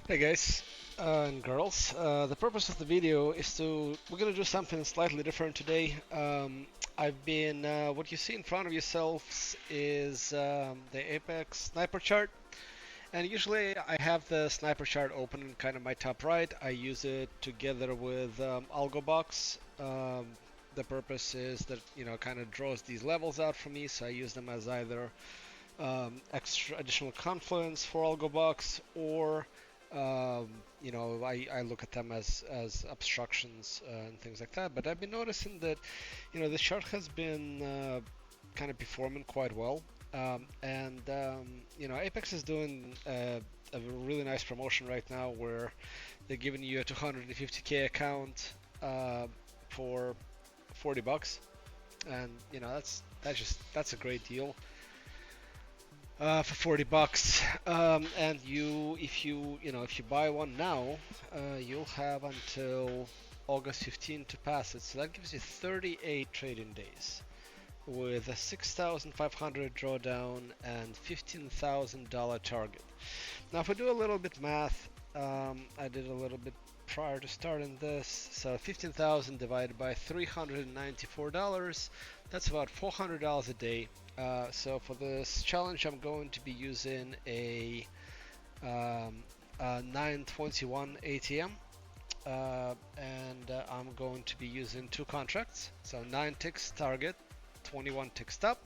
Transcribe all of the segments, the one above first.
Hey guys and girls, the purpose of the video is we're gonna do something slightly different today. What you see in front of yourselves is the Apex sniper chart, and usually I have the sniper chart open in kind of my top right. I use it together with AlgoBox. The purpose is that, kind of draws these levels out for me, so I use them as either extra additional confluence for AlgoBox, or um, I look at them as obstructions and things like that. But I've been noticing that the chart has been kind of performing quite well, Apex is doing a really nice promotion right now where they're giving you a 250k account for $40, and that's a great deal for $40. And if you buy one now, you'll have until August 15 to pass it. So that gives you 38 trading days with a 6,500 drawdown and $15,000 target. Now, if we do a little bit math, I did a little bit prior to starting this. So 15,000 divided by $394, that's about $400 a day. So for this challenge, I'm going to be using a 921 ATM. And I'm going to be using two contracts. So 9 ticks target, 21 tick stop.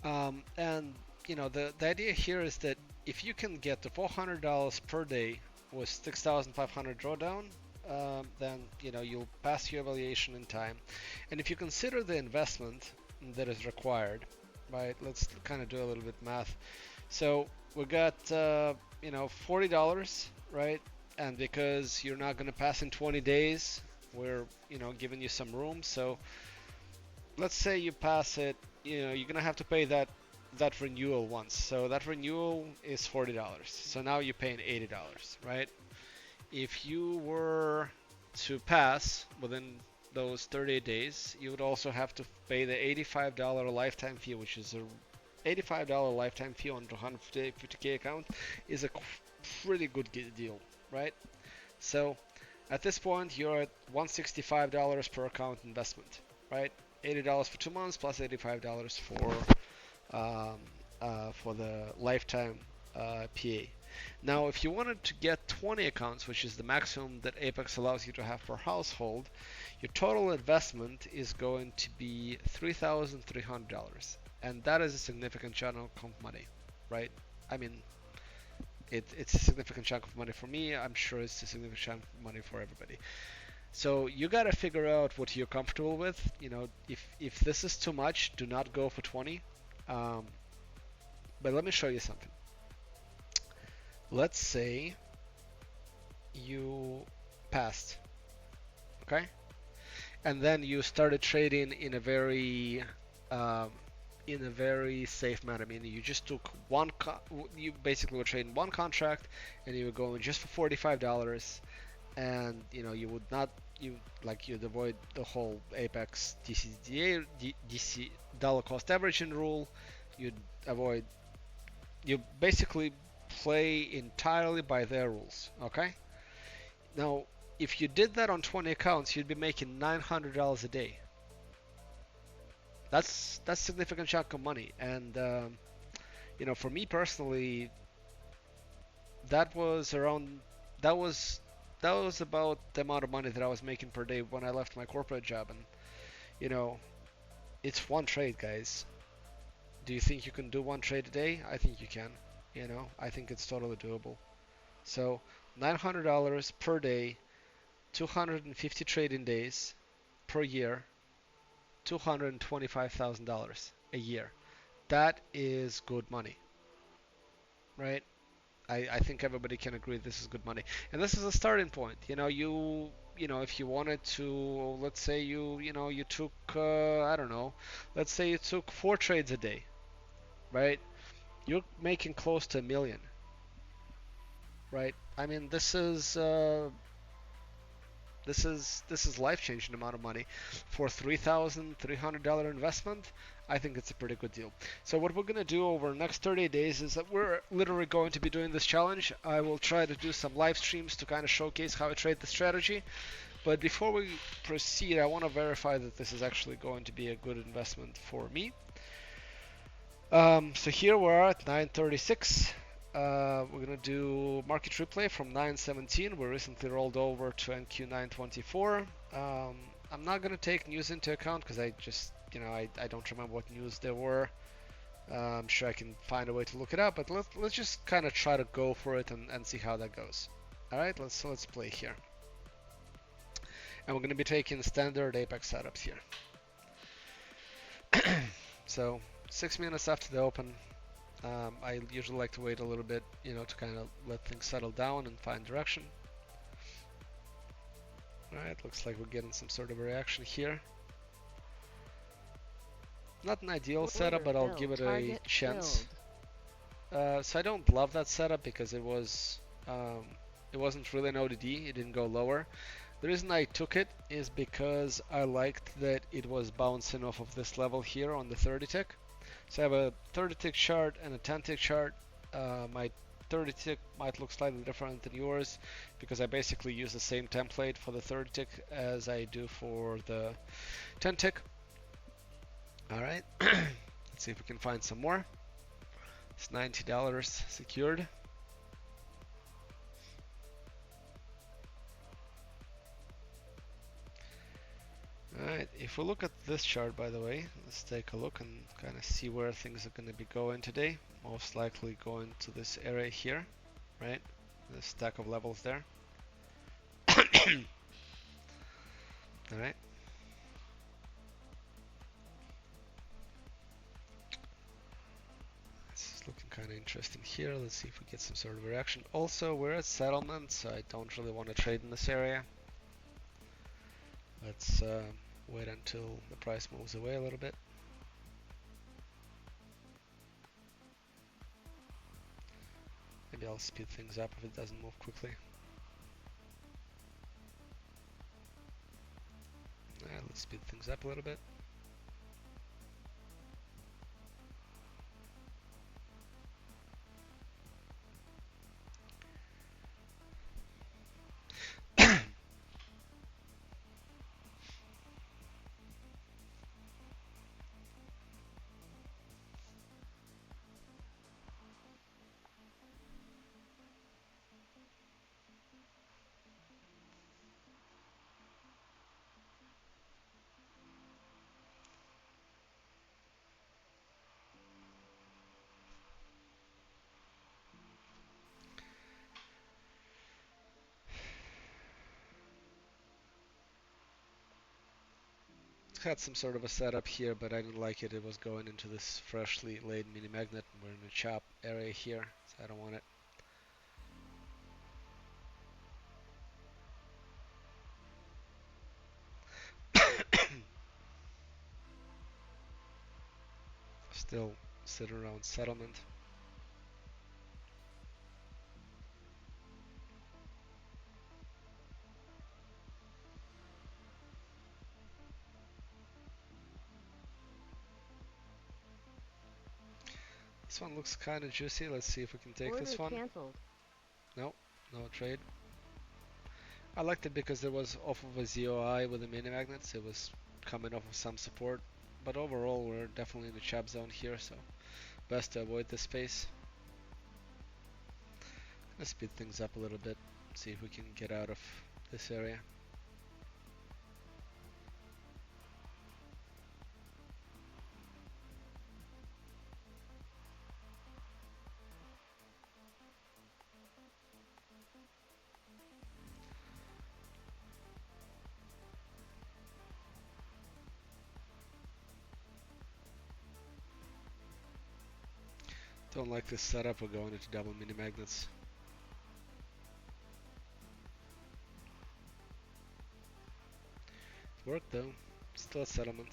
And the idea here is that if you can get to $400 per day with 6,500 drawdown, then you'll pass your evaluation in time. And if you consider the investment that is required, right? Let's kind of do a little bit math. So we got $40, right? And because you're not going to pass in 20 days, we're giving you some room. So let's say you pass it, you're gonna have to pay that renewal once. So that renewal is $40. So now you're paying $80, right? If you were to pass within those 30 days, you would also have to pay the $85 lifetime fee, which is a $85 lifetime fee on 250k account is a pretty good deal, right? So at this point, you're at $165 per account investment, right? $80 for 2 months plus $85 um, for the lifetime PA. Now, if you wanted to get 20 accounts, which is the maximum that Apex allows you to have per household, your total investment is going to be $3,300, and that is a significant chunk of money, right? I mean, it's a significant chunk of money for me. I'm sure it's a significant chunk of money for everybody. So you gotta figure out what you're comfortable with. If this is too much, do not go for 20. Um, but let me show you something. Let's say you passed, okay, and then you started trading um, in a very safe manner. I mean, you just took you basically were trading one contract, and you were going just for $45, and you would not you'd avoid the whole Apex DC dollar cost averaging rule. You'd avoid you basically play entirely by their rules. Okay. Now, if you did that on 20 accounts, you'd be making $900 a day. That's significant chunk of money, and for me personally, that was around that was that was about the amount of money that I was making per day when I left my corporate job. And you know it's one trade, guys. Do you think you can do one trade a day? I think you can. I think it's totally doable. So $900 per day, 250 trading days per year, $225,000 a year. That is good money, right? I think everybody can agree this is good money, and this is a starting point. If you wanted to, let's say you took, I don't know, let's say you took 4 trades a day, right? You're making close to a million, right? I mean, this is This is life-changing amount of money for $3,300 investment. I think it's a pretty good deal. So what we're gonna do over the next 30 days is that we're literally going to be doing this challenge. I will try to do some live streams to kind of showcase how I trade the strategy. But before we proceed, I want to verify that this is actually going to be a good investment for me. So here we are at 936. We're gonna do market replay from 917. We recently rolled over to NQ 924. I'm not gonna take news into account because I just, I don't remember what news there were. I'm sure I can find a way to look it up, but let's just kind of try to go for it and see how that goes. All right, let's play here, and we're gonna be taking standard Apex setups here. So 6 minutes after the open, I usually like to wait a little bit, to kind of let things settle down and find direction. Alright, looks like we're getting some sort of a reaction here. Not an ideal setup, but I'll give it a chance. So I don't love that setup because it wasn't really an ODD, it didn't go lower. The reason I took it is because I liked that it was bouncing off of this level here on the 30 tick. So I have a 30 tick chart and a 10 tick chart. My 30 tick might look slightly different than yours because I basically use the same template for the 30 tick as I do for the 10 tick. Alright, let's see if we can find some more. It's $90 secured. Alright, if we look at this chart, by the way, let's take a look and kind of see where things are going to be going today. Most likely going to this area here, right? The stack of levels there. Alright. This is looking kind of interesting here. Let's see if we get some sort of reaction. Also, we're at settlement, so I don't really want to trade in this area. Let's wait until the price moves away a little bit. Maybe I'll speed things up if it doesn't move quickly. Let's speed things up a little bit. Had some sort of a setup here, but I didn't like it. It was going into this freshly laid mini magnet. We're in a chop area here, so I don't want it. Still sitting around settlement. This one looks kind of juicy. Let's see if we can take this one. Canceled. No, no trade. I liked it because it was off of a ZOI with the mini magnets. It was coming off of some support, but overall we're definitely in the chop zone here, so best to avoid this space. Let's speed things up a little bit, see if we can get out of this area. Don't like this setup. We're going into double mini magnets. It worked though. Still a settlement.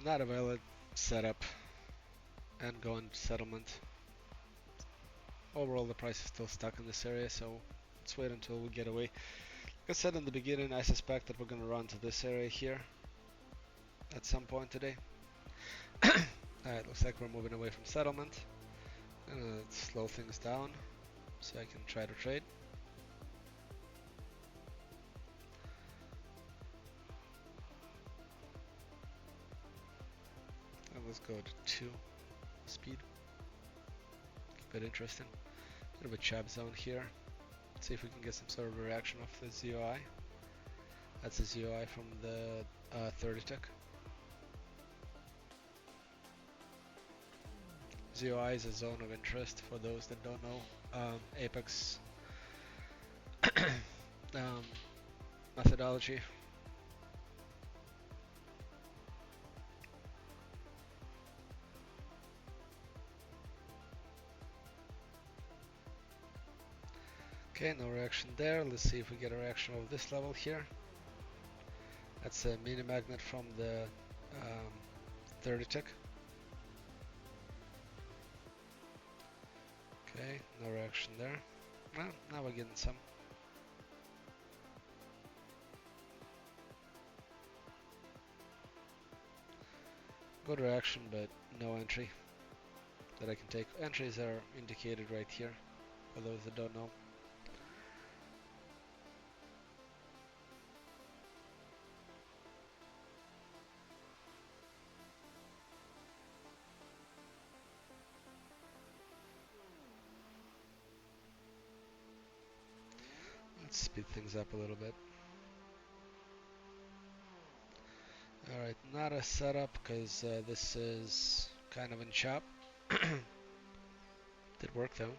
Not a valid setup and go into settlement. Overall, the price is still stuck in this area, so let's wait until we get away. Like I said in the beginning, I suspect that we're gonna run to this area here at some point today. Alright, looks like we're moving away from settlement. Gonna slow things down so I can try to trade. And let's go to 2 speed. Keep it interesting. Bit of a chop zone here. Let's see if we can get some sort of a reaction off the ZOI. That's a ZOI from the 30 tick. ZOI is a zone of interest for those that don't know. Apex methodology. Okay, no reaction there. Let's see if we get a reaction over this level here. That's a mini magnet from the 30 tick. Okay, no reaction there. Well, now we're getting some. Good reaction, but no entry that I can take. Entries are indicated right here, for those that don't know. Let's speed things up a little bit. Alright, not a setup because this is kind of in chop. Did work though.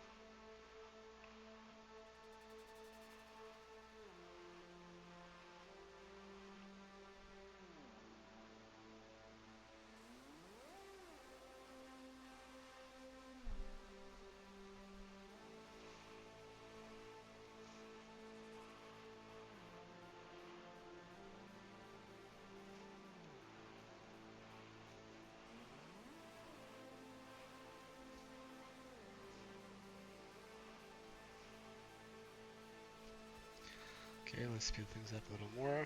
Okay, let's speed things up a little more.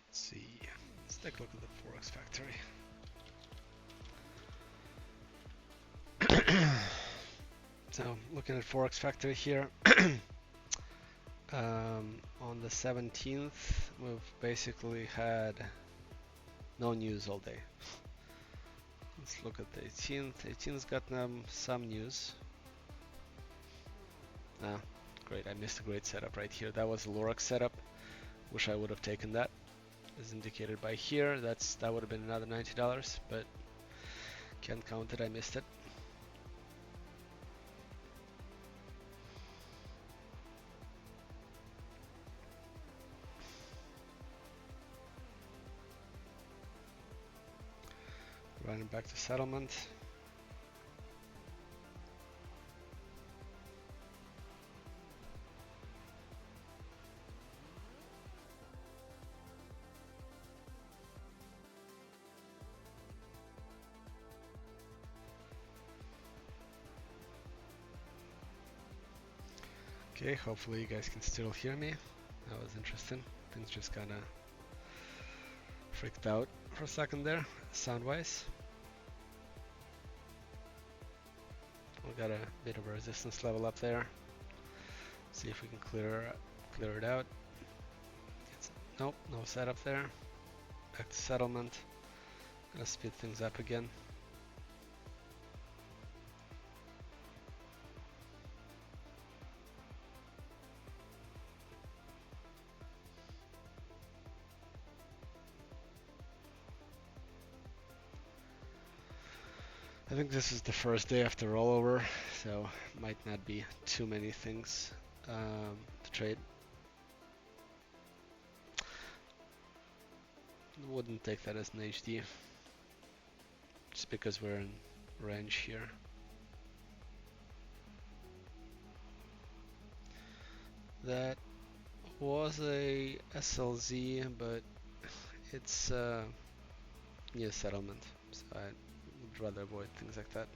Let's see. Let's take a look at the Forex Factory. So, looking at Forex Factory here. On the 17th, we've basically had no news all day. Let's look at the 18th. 18th's got some news. Ah, great. I missed a great setup right here. That was a Lorax setup. Wish I would have taken that. As indicated by here, that would have been another $90, but can't count it. I missed it. Running back to settlement. Okay, hopefully you guys can still hear me. That was interesting. Things just kinda freaked out for a second there, sound-wise. We got a bit of a resistance level up there. See if we can clear it out. Nope, no setup there. Back to settlement. Gonna speed things up again. I think this is the first day after rollover, so might not be too many things to trade. Wouldn't take that as an HD, just because we're in range here. That was a SLZ, but it's near settlement, so I would rather avoid things like that.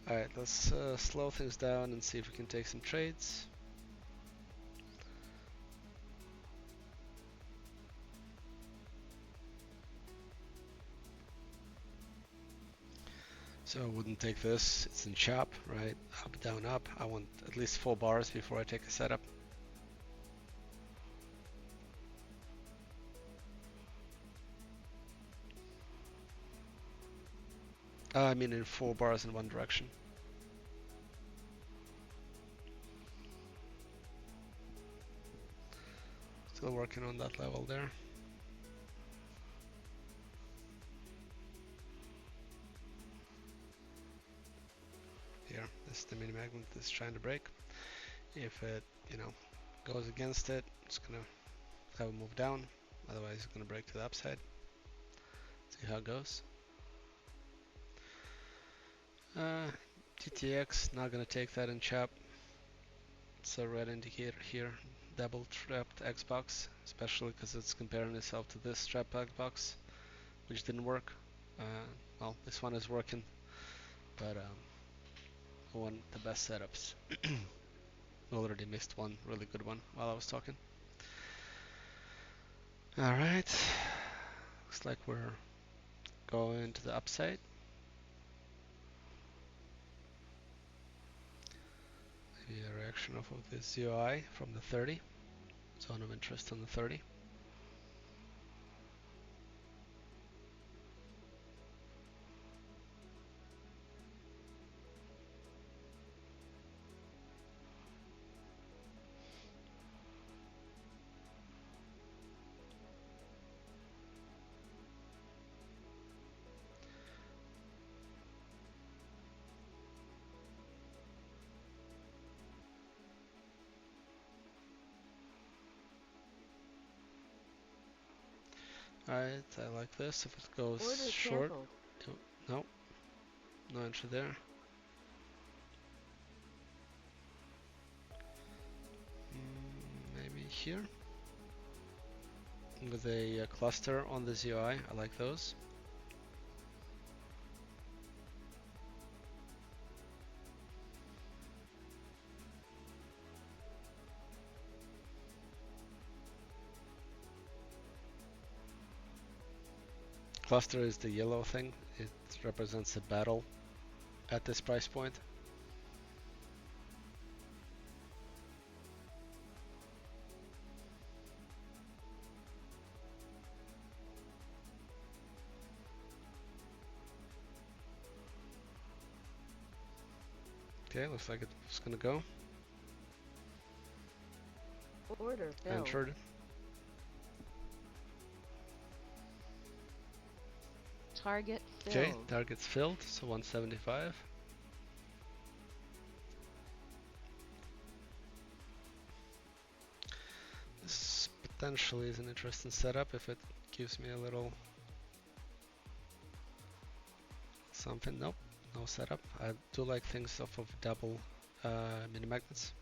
Alright, let's slow things down and see if we can take some trades. So I wouldn't take this, it's in chop, right? Up, down, up. I want at least 4 bars before I take a setup. I mean in 4 bars in one direction. Still working on that level there. Here, this is the mini magnet that's trying to break. If it, goes against it, it's gonna have a move down. Otherwise, it's gonna break to the upside. See how it goes. GTX, not gonna take that in chop. It's a red indicator here. Double trapped Xbox, especially because it's comparing itself to this trapped Xbox, which didn't work. Well, this one is working, but I want the best setups. Already missed one really good one while I was talking. Alright, looks like we're going to the upside. Maybe a reaction off of this UI from the 30. Zone of interest on the 30. Alright, I like this. If it goes Order short, canceled. no, no entry there. Maybe here with a cluster on this UI. I like those. Cluster is the yellow thing. It represents a battle at this price point. Okay, looks like it's gonna go. Order filled. Entered. Target filled. Okay, target's filled, so 175. This potentially is an interesting setup if it gives me a little something. Nope, no setup. I do like things off of double mini magnets.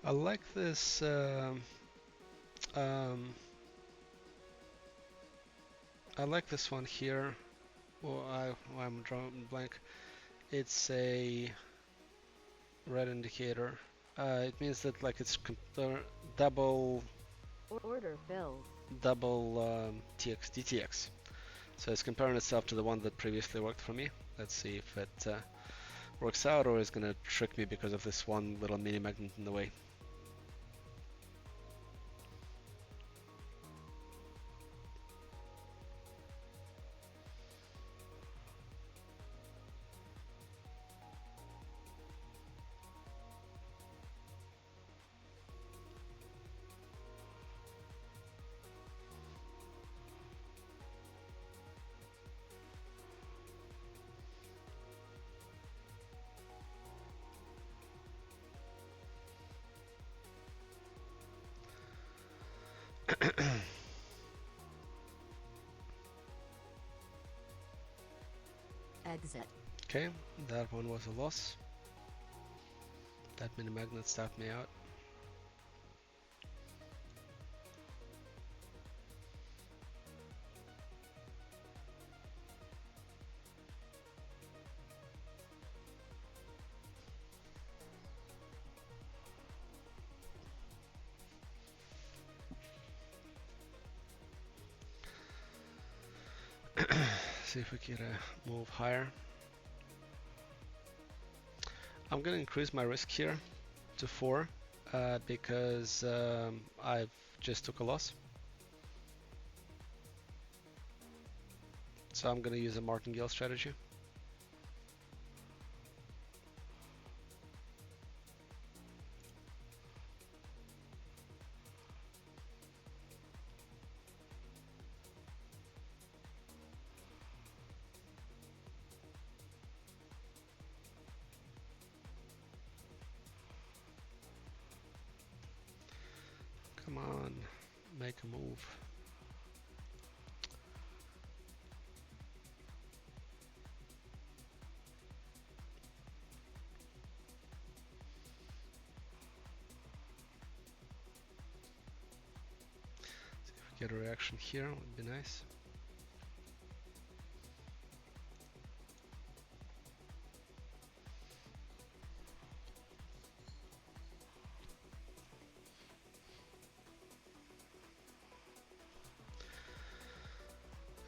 I like this. Um, I like this one here. Well, I'm drawing blank. It's a red indicator. It means that like it's double Order filled. double TX DTX. So it's comparing itself to the one that previously worked for me. Let's see if it works out or is gonna trick me because of this one little mini magnet in the way. Exit. Okay, that one was a loss. That mini magnet stopped me out. See if we get a move higher. I'm gonna increase my risk here to 4 because I've just took a loss. So I'm gonna use a martingale strategy. Come on, make a move. See if we get a reaction here, would be nice.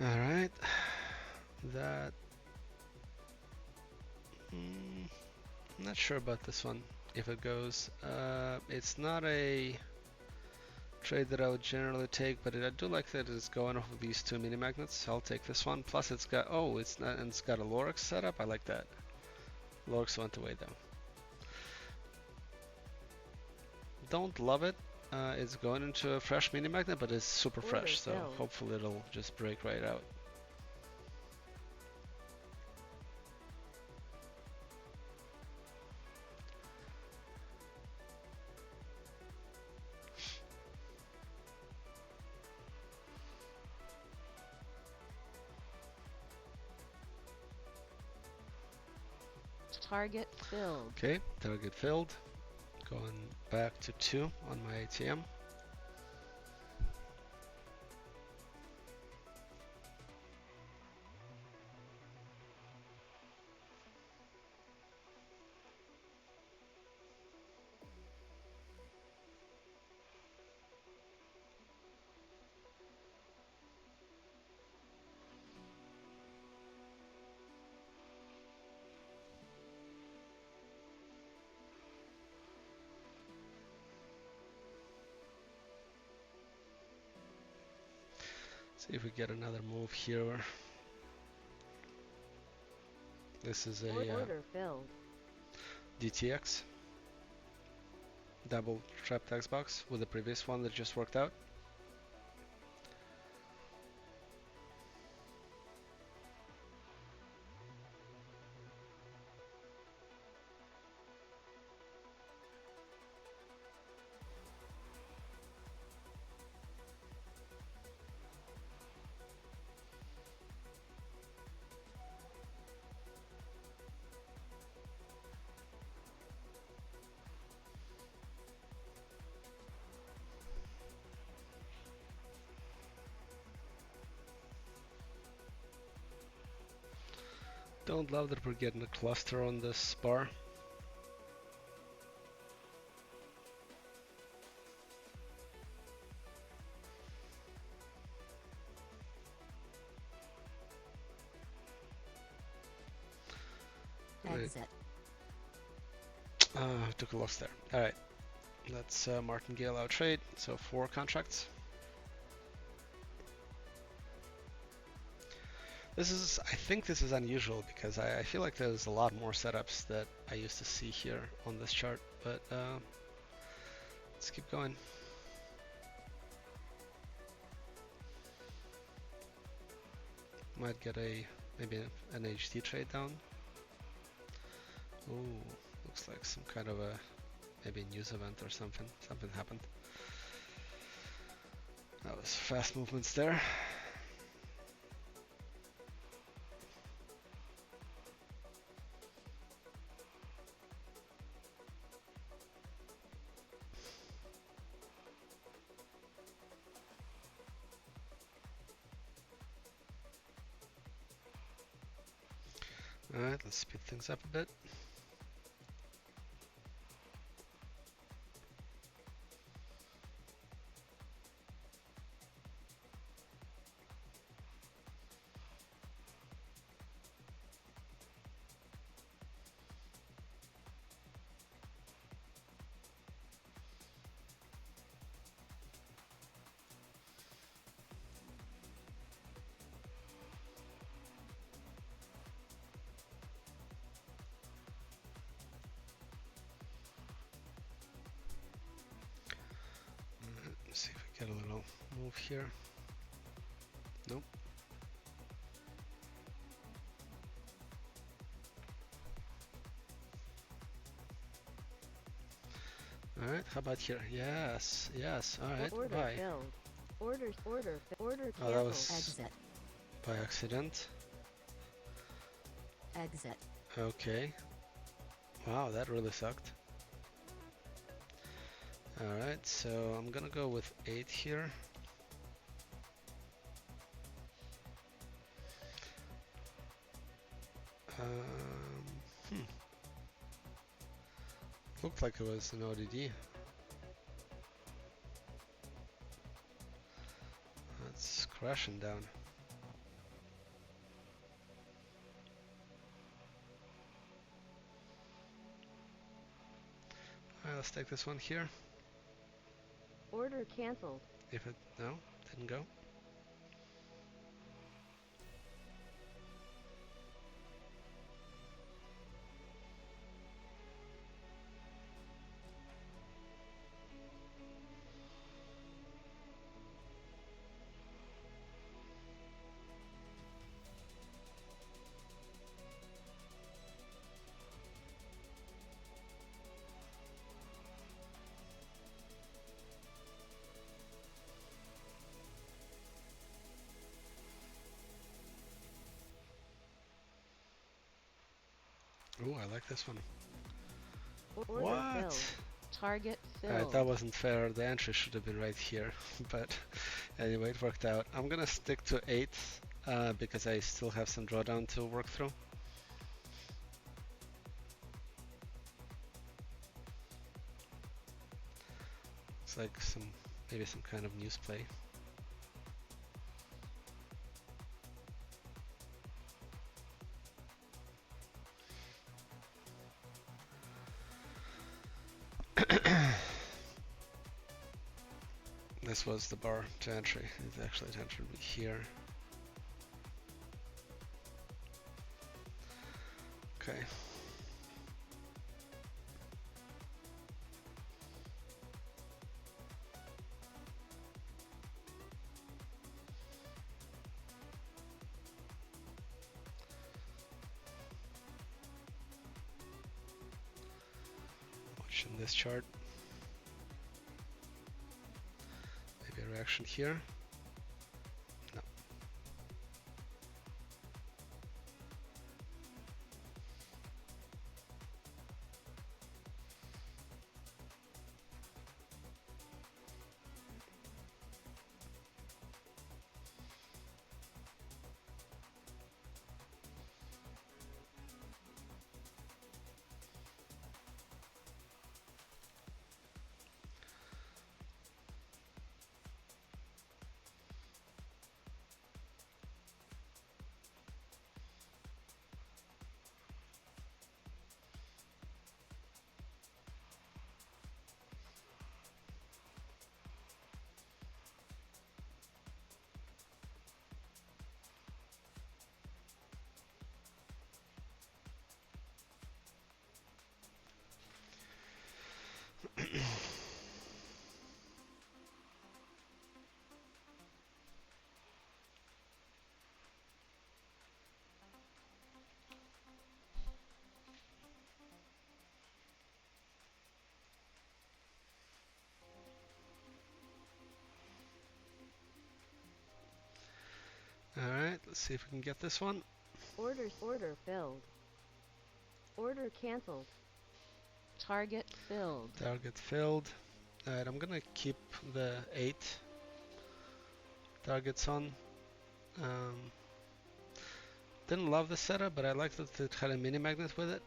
Alright, that... not sure about this one, if it goes. It's not a trade that I would generally take, but I do like that it's going off of these two mini magnets. I'll take this one. Plus it's got, oh, it's not, and it's got a Lorex setup. I like that. Lorex went away though. Don't love it. It's going into a fresh mini magnet, but it's super fresh, so hopefully it'll just break right out. Target filled. Okay, target filled. Going back to 2 on my ATM. See if we get another move here. This is a Order filled. DTX. Double trap tax box with the previous one that just worked out. Don't love that we're getting a cluster on this bar. Exit. Took a loss there. All right. Let's martingale our trade. So 4 contracts. I think this is unusual because I feel like there's a lot more setups that I used to see here on this chart, but let's keep going. Might get maybe an HD trade down. Ooh, looks like some kind of maybe a news event or something. Something happened. That was fast movements there. Alright, let's speed things up a bit. Let's see if we get a little move here. Nope. Alright, how about here? Yes, yes, alright, Order bye. filled. Order Oh, cancel. that was Exit. by accident. Exit. Okay. Wow, that really sucked. Alright, so I'm gonna go with 8 here. Hmm. Looked like it was an ODD. It's crashing down. Alright, let's take this one here. Order canceled. No, didn't go. Ooh, I like this one. Order What? filled. Target filled. Alright, that wasn't fair. The entry should have been right here. But anyway, it worked out. I'm gonna stick to 8 because I still have some drawdown to work through. It's like maybe some kind of news play. This was the bar to entry. It actually entered me here. Okay. Watching this chart. Maybe a reaction here. No. Let's see if we can get this one. Order filled. Order canceled. Target filled. Target filled. Alright, I'm gonna keep the 8 targets on. Didn't love the setup, but I liked that it had a mini magnet with it.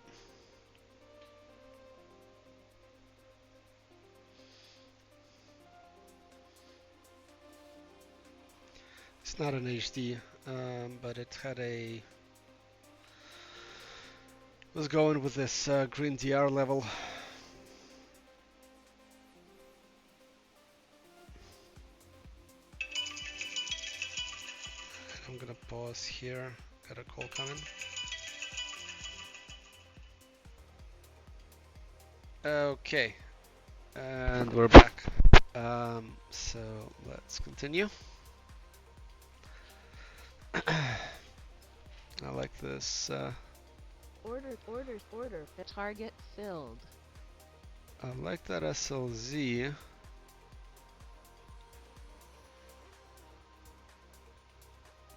It's not an HD, but it had a... was going with this green DR level. I'm gonna pause here. Got a call coming. Okay, and we're back. So let's continue. I like this. Order. Target filled. I like that SLZ.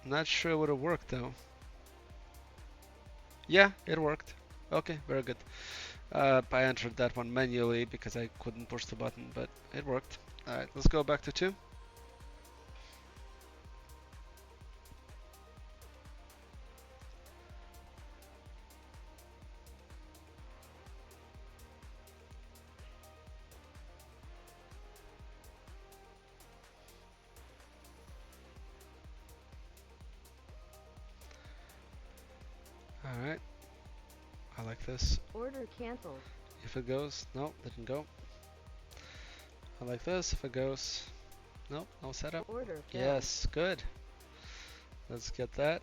Not sure it would have worked though. Yeah, it worked. Okay, very good. I entered that one manually because I couldn't push the button, but it worked. Alright, let's go back to 2. Alright, I like this. Order canceled. If it goes, no, didn't go. I like this, if it goes, no, no setup. Order filled. Yes, good. Let's get that.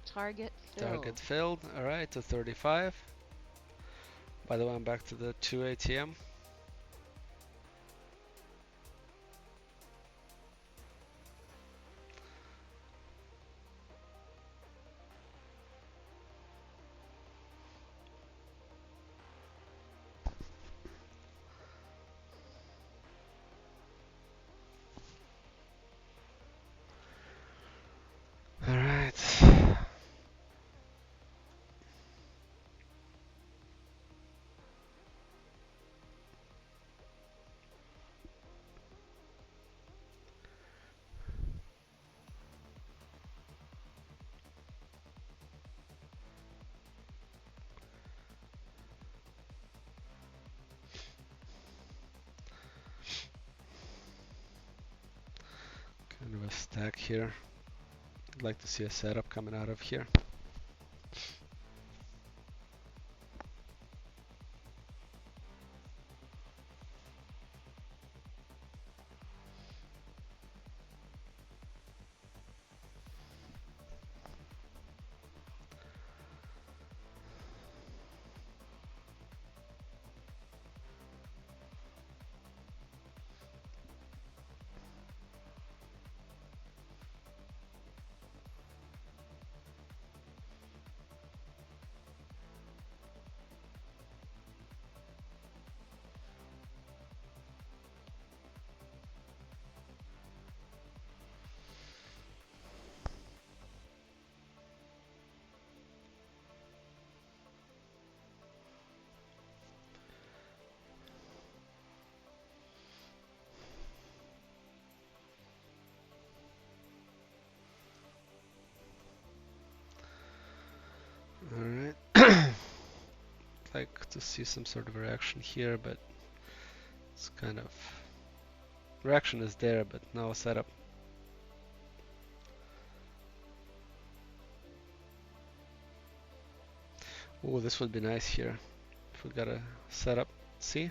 Target filled. Target filled, alright, to 35. By the way, I'm back to the 2 ATM. Alright. Kind of a stack here. I'd like to see a setup coming out of here. Alright. Like to see some sort of reaction here, but it's kind of... reaction is there, but no setup. Oh, this would be nice here. If we got a setup. See?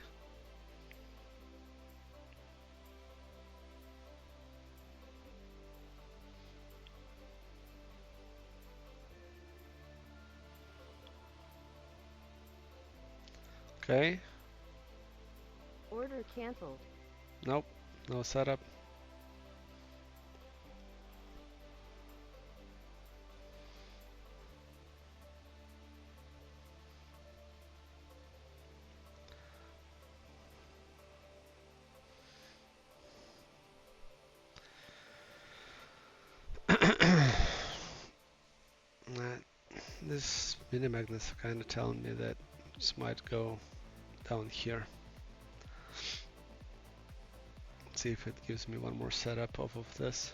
Okay. Order canceled. Nope. No setup. these mini magnets are kind of telling me that this might go down here. Let's see if it gives me one more setup off of this.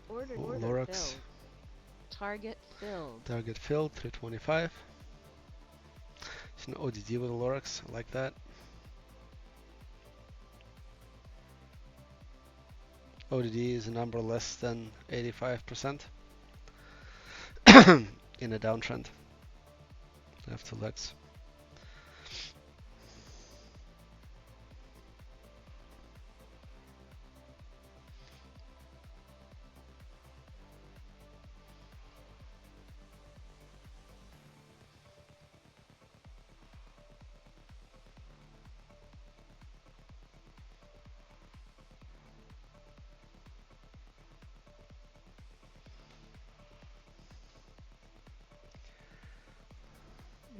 Order Lorax. filled. Target filled. Target filled, 325. It's an ODD with a Lorax, I like that. ODD is a number less than 85% in a downtrend. I have two legs.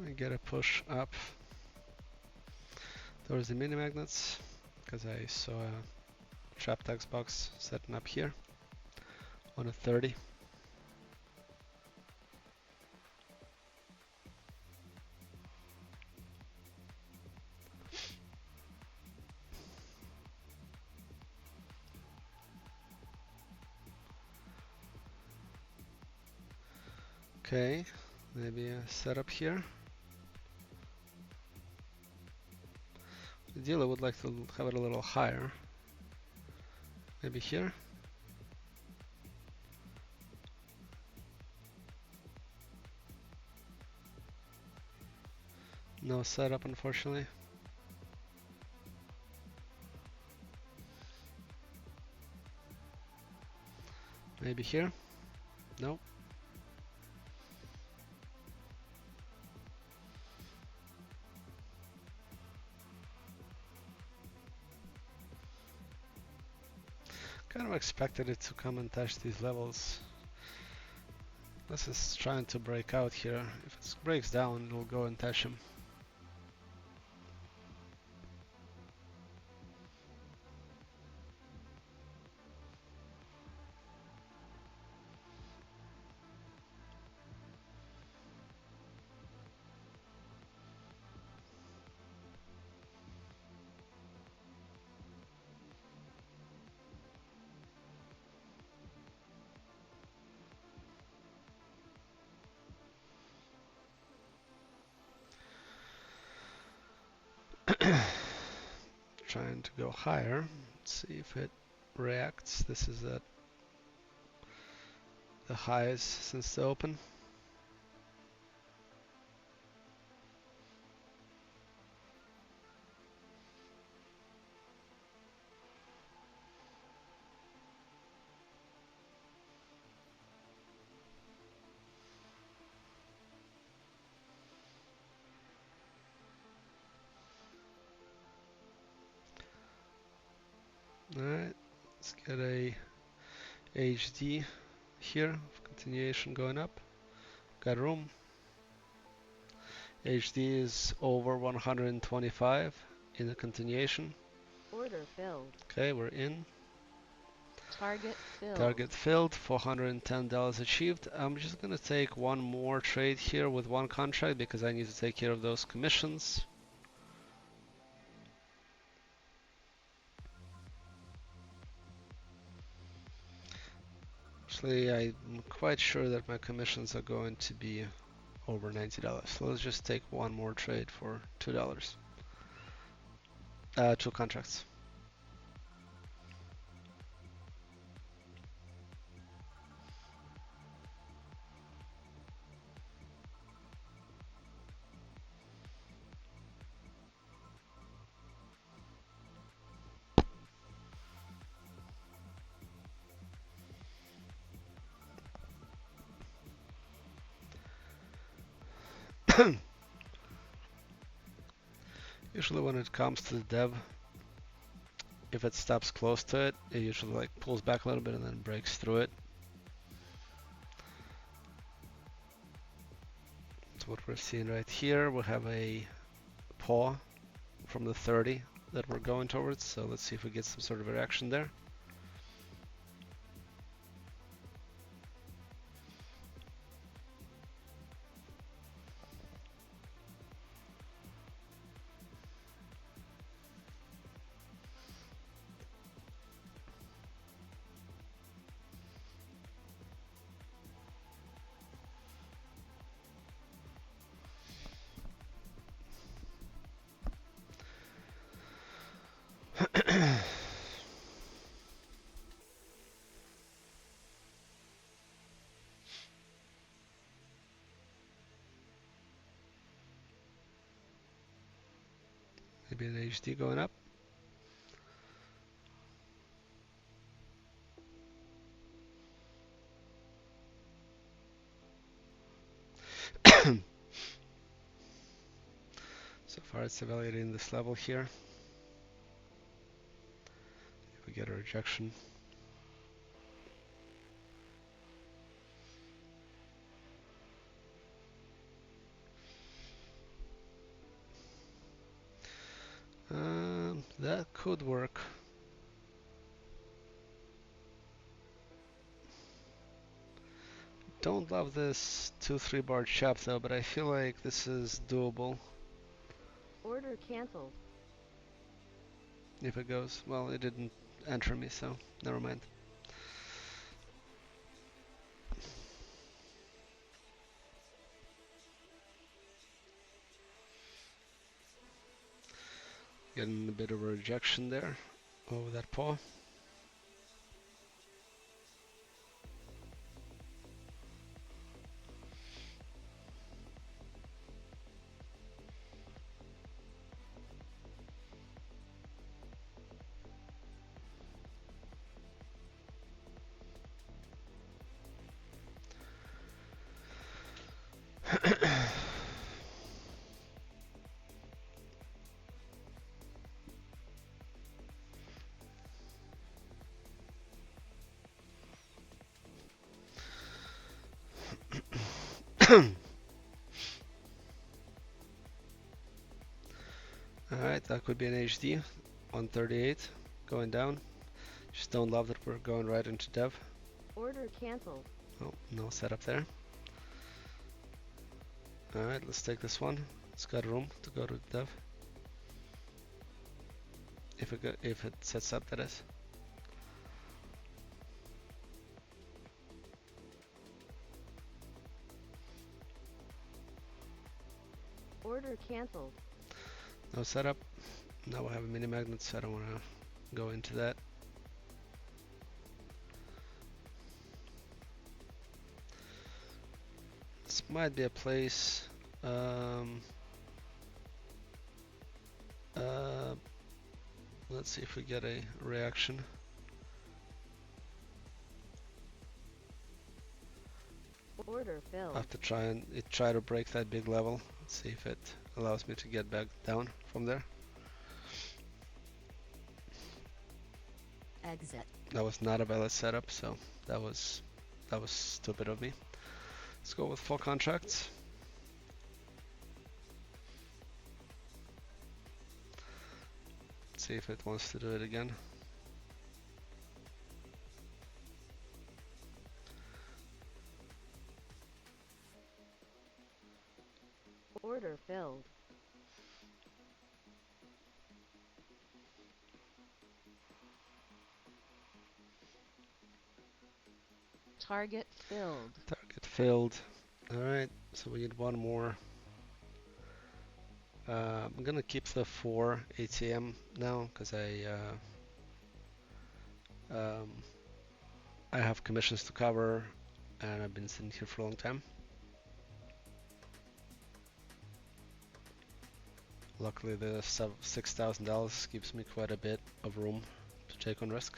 I get a push up towards the mini magnets because I saw a trap text box setting up here on a 30. Okay, maybe a setup here. The dealer would like to have it a little higher. Maybe here. No setup, unfortunately. Maybe here. Nope. Kind of expected it to come and touch these levels. This is trying to break out here. If it breaks down, it'll go and touch him. Trying to go higher. Let's see if it reacts. This is at the highs since the open. Alright, let's get a HD here, continuation going up. Got room. HD is over 125 in the continuation. Order filled. Okay, we're in. Target filled. Target filled, $410 achieved. I'm just gonna take one more trade here with one contract because I need to take care of those commissions. Actually, I'm quite sure that my commissions are going to be over $90. So let's just take one more trade for $2. Two contracts. Usually when it comes to the dev, if it stops close to it, it usually like pulls back a little bit and then breaks through it. So what we're seeing right here, we have a paw from the 30 that we're going towards. So let's see if we get some sort of a reaction there. Maybe an HD going up. So far it's evaluating this level here. If we get a rejection. That could work. Don't love this 2-3 bar chop though, but I feel like this is doable. Order cancelled. If it goes. Well, it didn't enter me, so never mind. Getting a bit of a rejection there over that paw. Alright, that could be an HD. 138 going down. Just don't love that we're going right into dev. Order cancelled. Oh, no setup there. Alright, let's take this one. It's got room to go to dev. If it sets up, that is. Order cancelled. No setup. Now I have a mini magnet, so I don't want to go into that. This might be a place. Let's see if we get a reaction. Order filled. I have to try to break that big level. Let's see if it allows me to get back down from there. Exit. That was not a valid setup, so that was stupid of me. Let's go with full contracts. See if it wants to do it again. Order filled. Target filled. Target filled. Alright, so we need one more. I'm gonna keep the 4 ATM now because I have commissions to cover and I've been sitting here for a long time. Luckily the $6,000 gives me quite a bit of room to take on risk.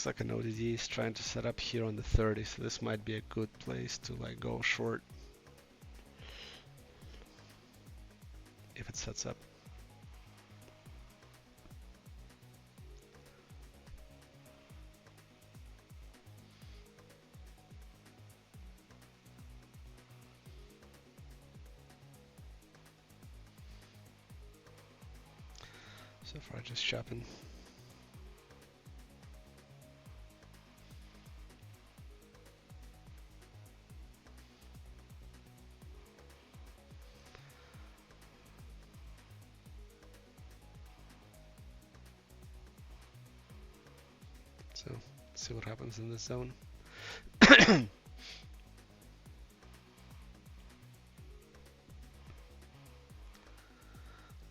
Looks like an ODD is trying to set up here on the 30, so this might be a good place to like go short if it sets up. So far just chopping. So let's see what happens in this zone.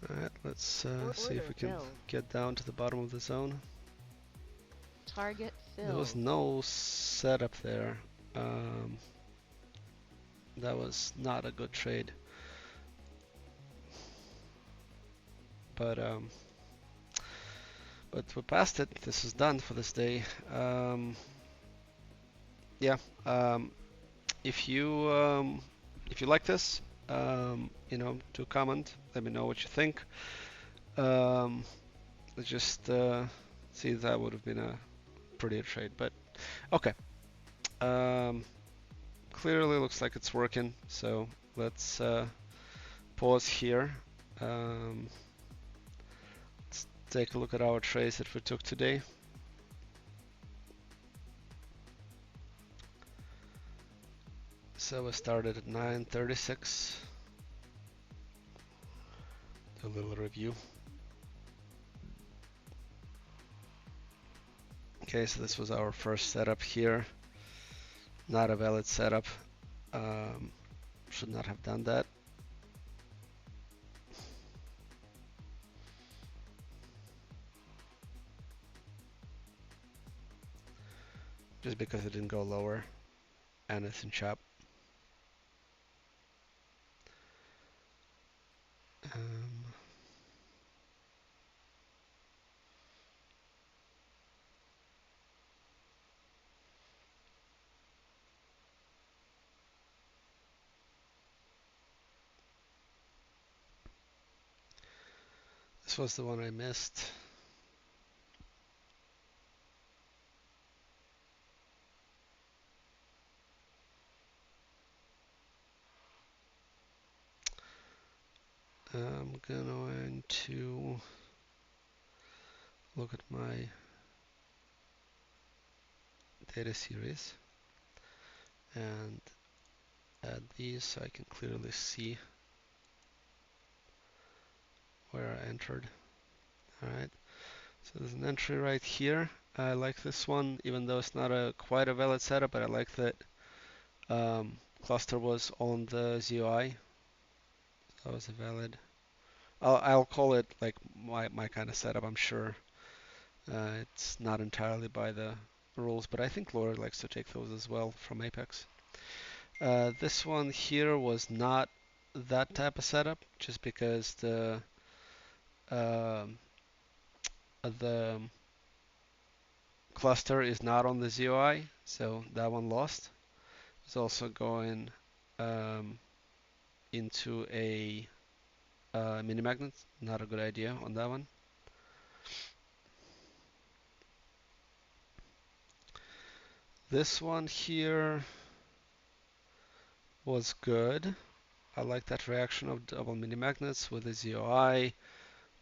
Alright, let's see if Order we can filled. get down to the bottom of the zone. Target There was filled. no setup there. Um, that was not a good trade. But we passed it. This is done for this day. Yeah. If you like this, do comment. Let me know what you think. Let's just see, that would have been a prettier trade, but okay. Um, Clearly looks like it's working. So let's pause here. Um, let's take a look at our trades that we took today. So we started at 9:36. A little review. Okay, so this was our first setup here. Not a valid setup. Um, should not have done that. Just because it didn't go lower and it's in chop. Um, this was the one I missed. I'm going to look at my data series and add these so I can clearly see where I entered. Alright, so there's an entry right here. I like this one, even though it's not a quite a valid setup, but I like that cluster was on the ZOI. That was a valid. I'll call it like my kind of setup. I'm sure it's not entirely by the rules, but I think Laura likes to take those as well from Apex. This one here was not that type of setup, just because um, the cluster is not on the ZOI, so that one lost. It's also going um, into a mini magnet. Not a good idea on that one. This one here was good. I like that reaction of double mini magnets with the ZOI,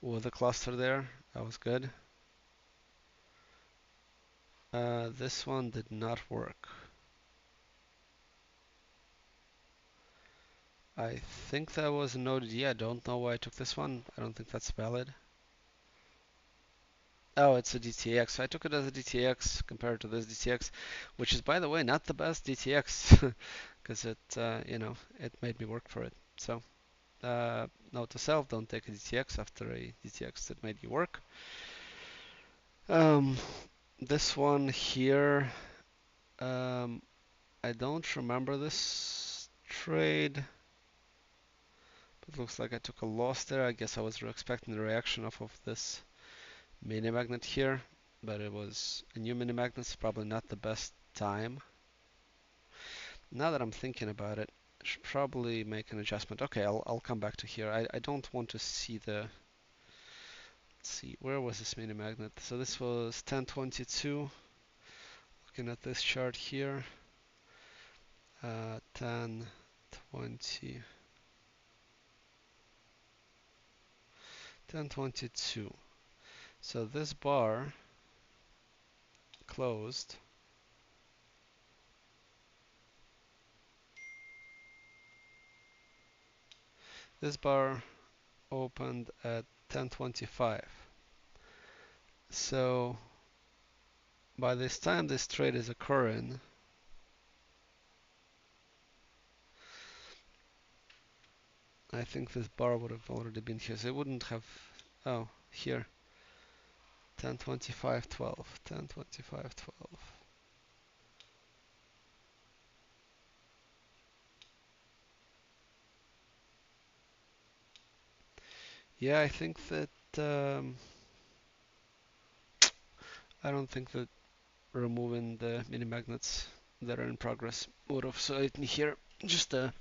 with the cluster there. That was good. This one did not work. I think that was an ODD. I don't know why I took this one. I don't think that's valid. Oh, it's a DTX. So I took it as a DTX compared to this DTX, which is, by the way, not the best DTX because it made me work for it. So, note to self: don't take a DTX after a DTX that made you work. Um, this one here, um, I don't remember this trade. It looks like I took a loss there. I guess I was expecting the reaction off of this mini magnet here. but it was a new mini magnet's probably not the best time. Now that I'm thinking about it, I should probably make an adjustment. Okay, I'll come back to here. I don't want to see the. Let's see, where was this mini magnet? So this was 1022. Looking at this chart here, 10, 20, 1022. So this bar closed. This bar opened at 1025. So by this time this trade is occurring, I think this bar would have already been here. So it wouldn't have. Oh, here. 1025.12. 1025.12. Yeah, I think that. I don't think that removing the mini magnets that are in progress would have saved me here. Just a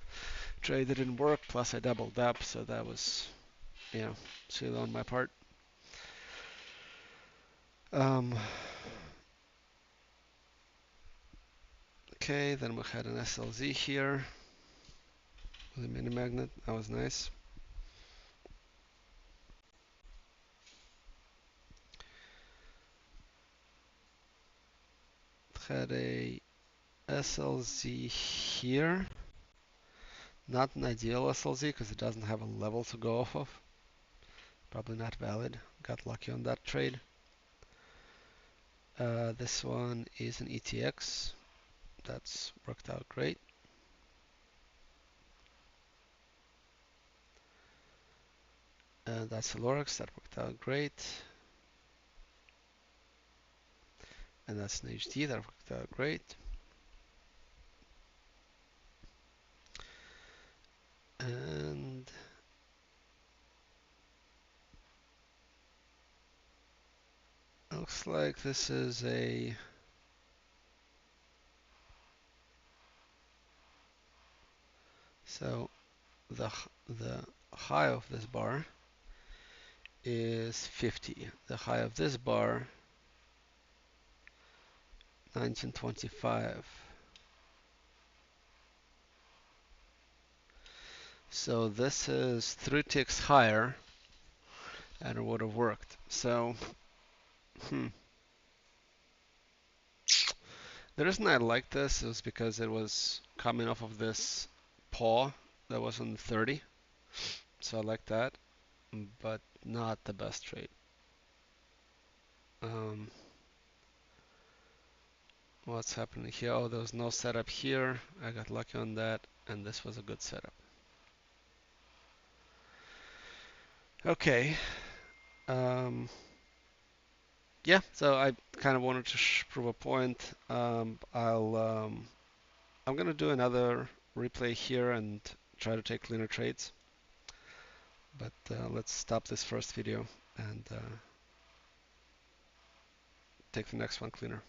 trade that didn't work, plus I doubled up, so that was, yeah, silly on my part. Um, okay, then we had an SLZ here with a mini magnet. That was nice. Had a SLZ here. Not an ideal SLZ because it doesn't have a level to go off of. Probably not valid. Got lucky on that trade. This one is an ETX. That's worked out great. That's a Lorex. That worked out great. And that's an HD. That worked out great. And looks like this is a. So the high of this bar is 50. The high of this bar 1925. So this is 3 ticks higher and it would have worked. So, the reason I like this is because it was coming off of this paw that was on 30. So I like that, but not the best trade. Um, what's happening here? Oh, there was no setup here. I got lucky on that, and this was a good setup. Okay. Yeah, so I kind of wanted to prove a point. I'm gonna do another replay here and try to take cleaner trades. But let's stop this first video and take the next one cleaner.